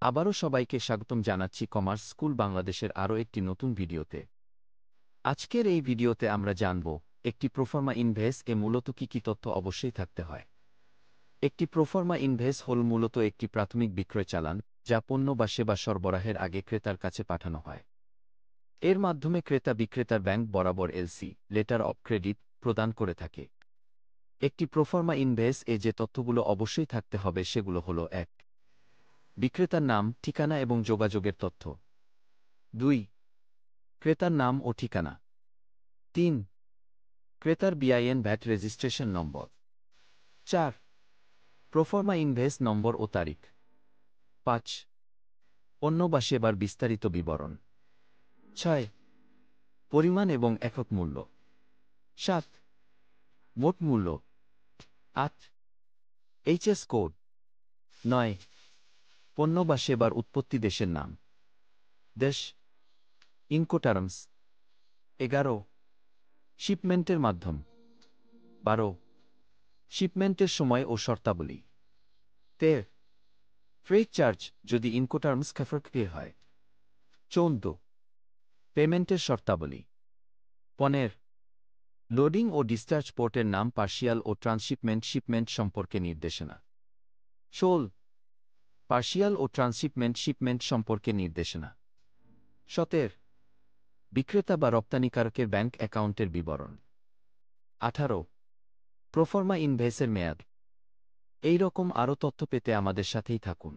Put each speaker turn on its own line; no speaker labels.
আবারও সবাইকে স্বাগতম জানাচ্ছি কমার্স স্কুল বাংলাদেশের আরও একটি নতুন ভিডিওতে। আজকের এই ভিডিওতে আমরা জানব একটি প্রোফর্মা ইনভয়েস এ মূলত কী তথ্য অবশ্যই থাকতে হয়। একটি প্রোফর্মা ইনভয়েস হল মূলত একটি প্রাথমিক বিক্রয় চালান যা পণ্য বা সেবা সরবরাহের আগে ক্রেতার কাছে পাঠানো হয়। এর মাধ্যমে ক্রেতা বিক্রেতার ব্যাংক বরাবর এলসি লেটার অব ক্রেডিট প্রদান করে থাকে। একটি প্রোফর্মা ইনভয়েস এ যে তথ্যগুলো অবশ্যই থাকতে হবে সেগুলো হল: ১. বিক্রেতার নাম, ঠিকানা এবং যোগাযোগের তথ্য। ২. ক্রেতার নাম ও ঠিকানা। ৩. ক্রেতার BIN VAT registration number. ৪. Proforma invoice number ও তারিখ। ৫. পণ্য বা সেবার বিস্তারিত বিবরণ। ৬. পরিমাণ এবং একক মূল্য। ৭. মোট মূল্য। ৮. HS code. ৯. পণ্য বা সেবার উৎপত্তি দেশের নাম। ১০. ইনকোটার্মস। ১১. শিপমেন্টের মাধ্যম। ১২. শিপমেন্টের সময় ও শর্তাবলী। ১৩. ফ্রেট চার্জ যদি ইনকোটার্মস ক্লিয়ার হয়। ১৪. পেমেন্টের শর্তাবলী। ১৫. লোডিং ও ডিসচার্জ পোর্টের নাম, পার্শিয়াল ও ট্রান্সশিপমেন্ট শিপমেন্ট সম্পর্কে নির্দেশনা। ১৬. পার্শিয়াল ও ট্রান্সশিপমেন্ট শিপমেন্ট সম্পর্কে নির্দেশনা। ১৭. বিক্রেতা বা রপ্তানিকারকের ব্যাংক অ্যাকাউন্টের বিবরণ। ১৮. প্রোফর্মা ইনভয়েসের মেয়াদ। এই রকম আরও তথ্য পেতে আমাদের সাথেই থাকুন।